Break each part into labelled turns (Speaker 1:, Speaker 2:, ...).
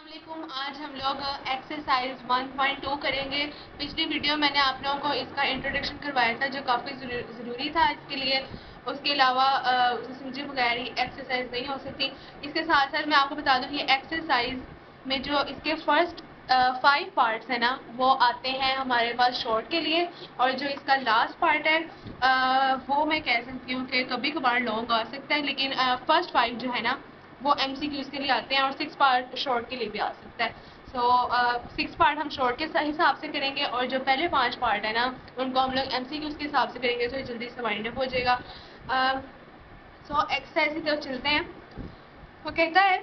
Speaker 1: अस्सलामुअलैकुम। आज हम लोग एक्सरसाइज 1.2 करेंगे। पिछली वीडियो मैंने आप लोगों को इसका इंट्रोडक्शन करवाया था जो काफ़ी ज़रूरी था इसके लिए। उसके अलावा समझे बगैर ही एक्सरसाइज नहीं हो सकती। इसके साथ साथ मैं आपको बता दूं कि एक्सरसाइज में जो इसके फर्स्ट 5 पार्ट्स हैं ना वो आते हैं हमारे पास शॉर्ट के लिए, और जो इसका लास्ट पार्ट है वो मैं कह सकती हूँ कि कभी कभार लॉन्ग आ सकता है, लेकिन फर्स्ट 5 जो है ना वो MCQs के लिए आते हैं और 6 पार्ट शॉर्ट के लिए भी आ सकता है। सो 6 पार्ट हम शॉर्ट के हिसाब से करेंगे और जो पहले 5 पार्ट है ना उनको हम लोग MCQs के हिसाब से करेंगे, तो जल्दी से वाइंड अप हो जाएगा। सो एक्सरसाइज की तरफ चलते हैं। वो कहता है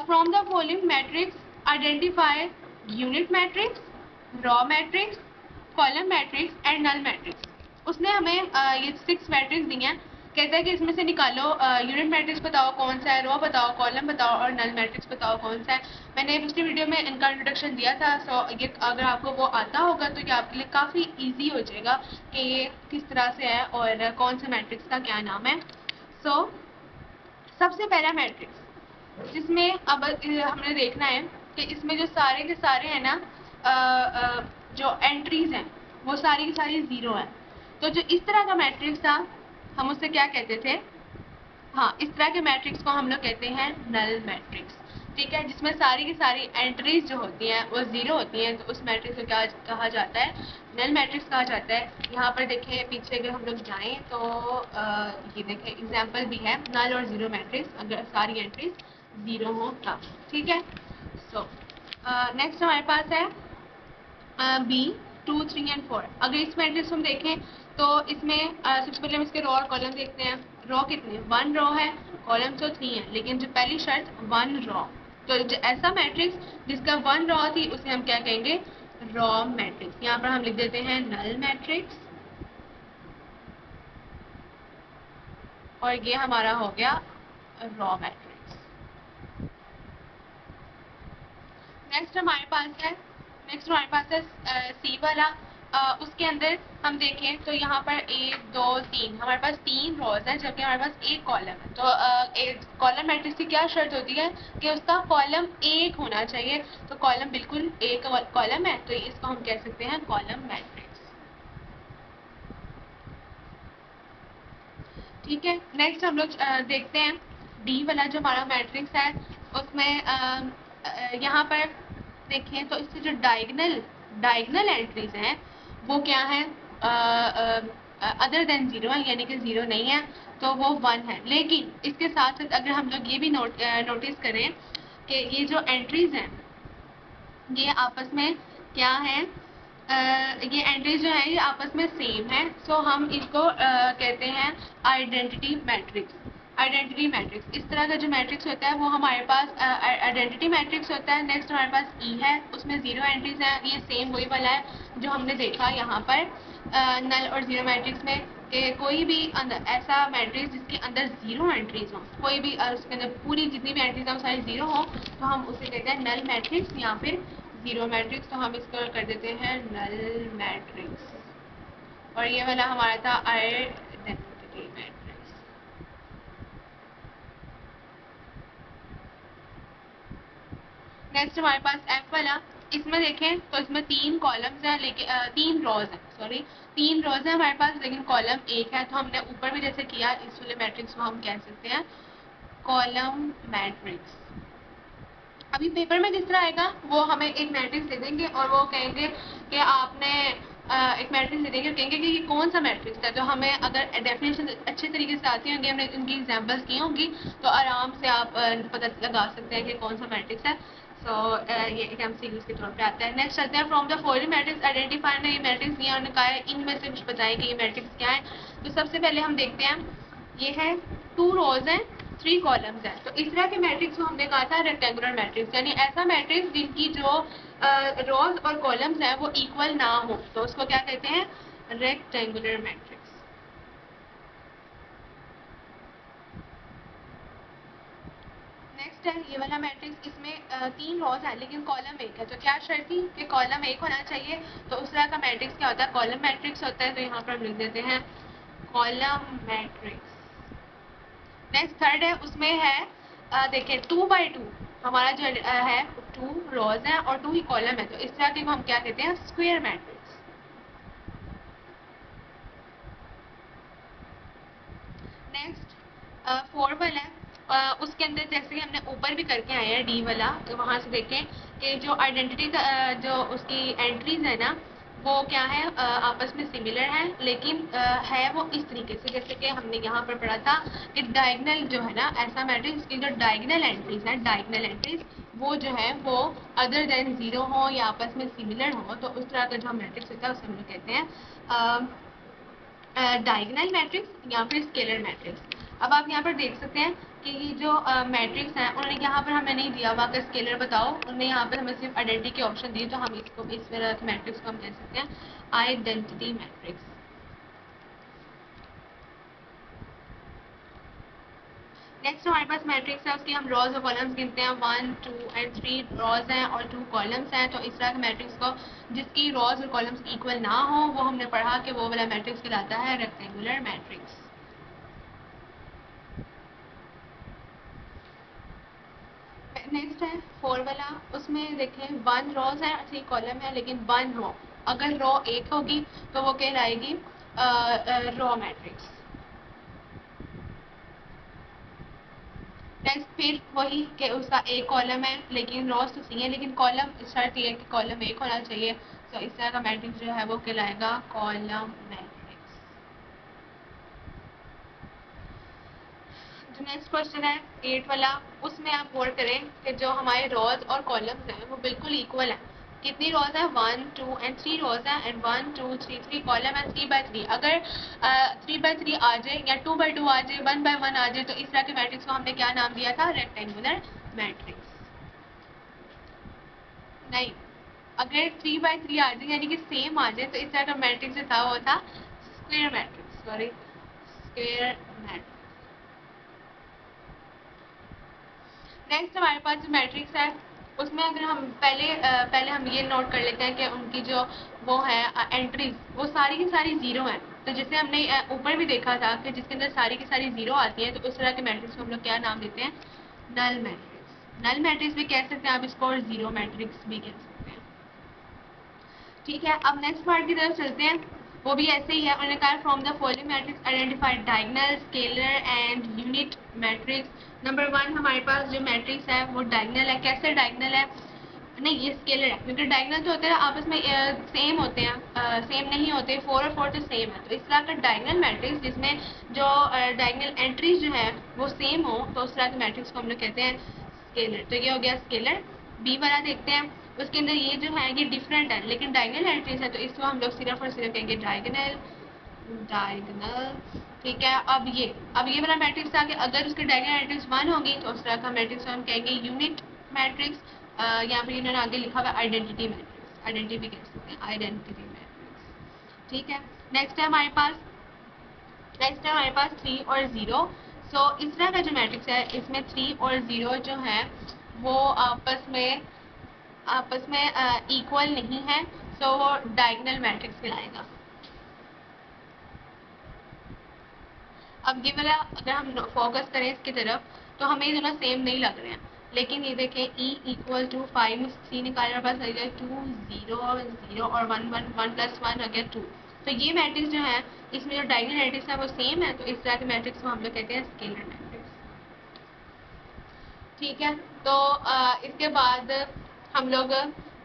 Speaker 1: from the following matrix identify unit matrix, row matrix, column matrix and null matrix. उसने हमें ये 6 मैट्रिक्स दी हैं। कहता है कि इसमें से निकालो यूनिट मैट्रिक्स बताओ कौन सा है, रो बताओ, कॉलम बताओ और नल मैट्रिक्स बताओ कौन सा है। मैंने पिछली वीडियो में इनका इंट्रोडक्शन दिया था। सो ये अगर आपको वो आता होगा तो ये आपके लिए काफ़ी इजी हो जाएगा कि ये किस तरह से है और कौन से मैट्रिक्स का क्या नाम है। सो सबसे पहला मैट्रिक्स जिसमें अब हमने देखना है कि इसमें जो सारे के सारे हैं ना जो एंट्रीज हैं वो सारी की सारी ज़ीरो है। तो जो इस तरह का मैट्रिक्स था हम उससे क्या कहते थे? हाँ, इस तरह के मैट्रिक्स को हम लोग कहते हैं नल मैट्रिक्स। ठीक है, जिसमें सारी की सारी एंट्रीज जो होती हैं वो ज़ीरो होती हैं, तो उस मैट्रिक्स को क्या कहा जाता है? नल मैट्रिक्स कहा जाता है। यहाँ पर देखें पीछे अगर हम लोग जाएं तो ये देखें एग्जाम्पल भी है नल और ज़ीरो मैट्रिक्स, अगर सारी एंट्रीज ज़ीरो हो तब। ठीक है। सो नेक्स्ट हमारे पास है B 2 3 और 4। अगर इस मैट्रिक्स को हम देखें तो इसमें सबसे पहले हम इसके रो और कॉलम देखते हैं। रो कितने? 1 रो है, कॉलम तो 3 है, लेकिन जो पहली शर्त 1 रो। तो जो ऐसा मैट्रिक्स जिसका 1 रो थी उसे हम क्या कहेंगे? Raw matrix. यहाँ पर हम लिख देते हैं नल मैट्रिक्स और ये हमारा हो गया रॉ मैट्रिक्स। नेक्स्ट हमारे पास है सी वाला। उसके अंदर हम देखें तो यहाँ पर 1 2 3 हमारे पास 3 रोज है जबकि हमारे पास एक कॉलम है। तो कॉलम मैट्रिक्स की क्या शर्त होती है कि उसका कॉलम एक होना चाहिए। तो कॉलम बिल्कुल एक कॉलम है, तो इसको हम कह सकते हैं कॉलम मैट्रिक्स। ठीक है। नेक्स्ट हम लोग देखते हैं डी वाला जो हमारा मैट्रिक्स है। उसमें यहाँ पर देखें तो इससे जो डायगनल एंट्रीज हैं वो क्या है? अदर देन ज़ीरो है, यानी कि ज़ीरो नहीं है, तो वो 1 है। लेकिन इसके साथ साथ अगर हम लोग ये भी नोटिस करें कि ये जो एंट्रीज हैं ये आपस में क्या है? ये एंट्रीज जो है ये आपस में सेम है। सो हम इसको कहते हैं आइडेंटिटी मैट्रिक्स। इस तरह का जो मैट्रिक्स होता है वो हमारे पास आइडेंटिटी मैट्रिक्स होता है। नेक्स्ट हमारे पास ई है, उसमें ज़ीरो एंट्रीज है। ये सेम वही वाला है जो हमने देखा यहाँ पर नल और ज़ीरो मैट्रिक्स में कि कोई भी ऐसा मैट्रिक्स जिसके अंदर ज़ीरो एंट्रीज हो, कोई भी उसके अंदर पूरी जितनी भी एंट्रीज हो सारी ज़ीरो हो, तो हम उसे कहते हैं नल मैट्रिक्स या फिर ज़ीरो मैट्रिक्स। तो हम इसको कर देते हैं नल मैट्रिक्स। और ये वाला हमारा था आइडेंटिटी मैट्रिक्स। नेक्स्ट हमारे पास एफ वाला। इसमें देखें तो इसमें 3 कॉलम्स हैं, लेकिन 3 रोज हैं, सॉरी 3 रोज है हमारे पास, लेकिन कॉलम एक है। तो हमने ऊपर भी जैसे किया इस वाले मैट्रिक्स को हम कह सकते हैं कॉलम मैट्रिक्स। अभी पेपर में किस तरह आएगा वो हमें एक मैट्रिक्स दे देंगे और वो कहेंगे कि आपने एक मैट्रिक्स दे देंगे और कहेंगे कि ये कौन सा मैट्रिक्स है। तो हमें अगर डेफिनेशन अच्छे तरीके से आती होंगी, हमने उनकी एग्जांपल्स की होंगी, तो आराम से आप पता लगा सकते हैं कि कौन सा मैट्रिक्स है। सो ये एक MCQs के तौर पे आता है। नेक्स्ट चलते हैं from the following matrix identify ने ये मैट्रिक्स दिया और कहा है इनमें से कुछ बताएं कि ये मैट्रिक्स क्या है। तो सबसे पहले हम देखते हैं ये है 2 रोज हैं 3 कॉलम्स हैं। तो इस तरह के मैट्रिक्स को हमने कहा था रेक्टेंगुलर मैट्रिक्स, यानी ऐसा मैट्रिक्स जिनकी जो रोज और कॉलम्स हैं वो इक्वल ना हो, तो उसको क्या कहते हैं? Rectangular matrix. नेक्स्ट है ये वाला मैट्रिक्स। इसमें 3 रोज है लेकिन कॉलम एक है। तो क्या शर्त थी कि कॉलम एक होना चाहिए। तो उस तरह का मैट्रिक्स क्या होता है? कॉलम मैट्रिक्स होता है। तो यहाँ पर हम लिख देते हैं कॉलम मैट्रिक्स। नेक्स्ट थर्ड है, उसमें है देखें 2 बाई 2 हमारा जो है 2 रोज है और 2 ही कॉलम है, तो इस तरह के को हम क्या कहते हैं, स्क्वायर मैट्रिक्स। नेक्स्ट 4 वाला है, उसके अंदर जैसे कि हमने ऊपर भी करके आए हैं डी वाला, तो वहाँ से देखें कि जो आइडेंटिटी का जो उसकी एंट्रीज है ना वो क्या है, आपस में सिमिलर है, लेकिन है वो इस तरीके से, जैसे कि हमने यहाँ पर पढ़ा था कि डायगनल जो है ना, ऐसा मैट्रिक्स की जो डायगनल एंट्रीज है, डायगनल एंट्रीज वो जो है वो अदर देन 0 हो या आपस में सिमिलर हो, तो उस तरह का जो मैट्रिक्स होता है उसे हम लोग कहते हैं डायगनल मैट्रिक्स या फिर स्केलर मैट्रिक्स। अब आप यहाँ पर देख सकते हैं कि ये जो मैट्रिक्स हैं उन्होंने यहाँ पर हमें नहीं दिया हुआ कि स्केलर बताओ, उन्होंने यहाँ पर हमें सिर्फ आइडेंटिटी के ऑप्शन दिए, तो हम इसको इस तरह के मैट्रिक्स को हम कह सकते हैं आइडेंटिटी मैट्रिक्स। नेक्स्ट हमारे पास मैट्रिक्स है, उसकी हम रॉज और कॉलम्स गिनते हैं, 1 2 एंड 3 रॉज हैं और 2 कॉलम्स हैं, तो इस तरह के मैट्रिक्स को जिसकी रॉज और कॉलम्स इक्वल ना हो वो हमने पढ़ा कि वो वाला मैट्रिक्स कहलाता है रेक्टेंगुलर मैट्रिक्स। नेक्स्ट है 4 वाला, उसमें देखें 1 रोज है 3 कॉलम है, लेकिन 1 रो, अगर रो एक होगी तो वो कहलाएगी रो मैट्रिक्स। नेक्स्ट फिर वही कि उसका एक कॉलम है लेकिन रोज तो सही है, लेकिन कॉलम शर्त ये है कि कॉलम एक होना चाहिए, तो इस तरह का मैट्रिक्स जो है वो कहलाएगा कॉलम मैट्रिक्स। जो नेक्स्ट क्वेश्चन है 8 वाला, उसमें आप गौर करें कि जो हमारे रोज और कॉलम्स हैं वो बिल्कुल इक्वल है। कितनी रोज है, 1 2 एंड 3 रोज है, एंड 1 2 3 कॉलम है 3 बाई 3। अगर 3 बाई 3 आ जाए या 2 बाई 2 आ जाए, 1 बाई 1 आ जाए, तो इस तरह के मैट्रिक्स को हमने क्या नाम दिया था, रेक्टेंगुलर मैट्रिक्स। नहीं, अगर 3 बाई 3 आ जाए यानी कि सेम आ जाए, तो इस तरह का मैट्रिक्स जो था वो था square matrix, sorry square matrix. Next हमारे पास जो मैट्रिक्स है उसमें अगर हम पहले हम ये नोट कर लेते हैं कि उनकी जो वो है एंट्रीज वो सारी की सारी 0 हैं, तो जैसे हमने ऊपर भी देखा था कि जिसके अंदर सारी की सारी 0 आती हैं, तो उस तरह के मैट्रिक्स को हम लोग क्या नाम देते हैं, नल मैट्रिक्स। नल मैट्रिक्स भी कह सकते हैं आप इसको, और 0 मैट्रिक्स भी कह सकते हैं। ठीक है, अब नेक्स्ट पार्ट की तरफ चलते हैं, वो भी ऐसे ही है। उन्होंने कहा from the following matrix identified diagonal scalar and unit matrix. Number 1 हमारे पास जो मैट्रिक्स है वो डायगनल है। कैसे डायगनल है, नहीं ये स्केलर है, क्योंकि डायगनल जो होते हैं आपस में सेम होते हैं, सेम नहीं होते, 4 और 4 तो सेम है, तो इस तरह का डायगनल मैट्रिक्स जिसमें जो डायगनल एंट्रीज जो है वो सेम हो, तो उस तरह के मैट्रिक्स को हम लोग कहते हैं स्केलर। तो ये हो गया स्केलर। बी वाला देखते हैं, उसके अंदर ये जो है ये डिफरेंट है लेकिन डायगनल एंट्रीज है, तो इसको हम लोग सिर्फ और सिर्फ कहेंगे डायगनल। डायगनल ठीक है। अब ये वाला मैट्रिक्स था कि अगर उसके डायगनल एंट्रीज 1 होगी तो उस तरह का मैट्रिक्स हम कहेंगे यूनिट मैट्रिक्स, यहाँ पर इन्होंने आगे लिखा हुआ आइडेंटिटी मैट्रिक्स, आइडेंटिटी भी कह सकते हैं आइडेंटिटी मैट्रिक्स। ठीक है, नेक्स्ट है हमारे पास 3 और 0। सो इस तरह का जो मैट्रिक्स है इसमें 3 और 0 जो है वो आपस में इक्वल नहीं है, सो वो डायगनल मैट्रिक्स कहलाएगा। अब ये वाला अगर हम फोकस करें इसकी तरफ तो हमें ये दोनों सेम नहीं लग रहे हैं, लेकिन ये देखें E इक्वल टू 5 3 निकालने के बाद आ गया 2 0 0 और 1 1 1 प्लस 1 आ गया 2। तो ये मैट्रिक्स जो है इसमें जो डायगनल मैट्रिक्स है वो सेम है, तो इस तरह के मैट्रिक्स को हम लोग कहते हैं स्केलर मैट्रिक्स। ठीक है, तो इसके बाद हम लोग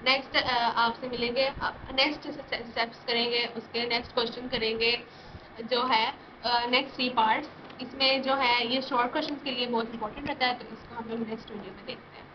Speaker 1: नेक्स्ट आपसे मिलेंगे, नेक्स्ट स्टेप्स करेंगे, उसके नेक्स्ट क्वेश्चन करेंगे जो है नेक्स्ट 3 पार्ट्स। इसमें जो है ये शॉर्ट क्वेश्चन के लिए बहुत इंपॉर्टेंट रहता है, तो इसको हम लोग नेक्स्ट वीडियो में देखते हैं।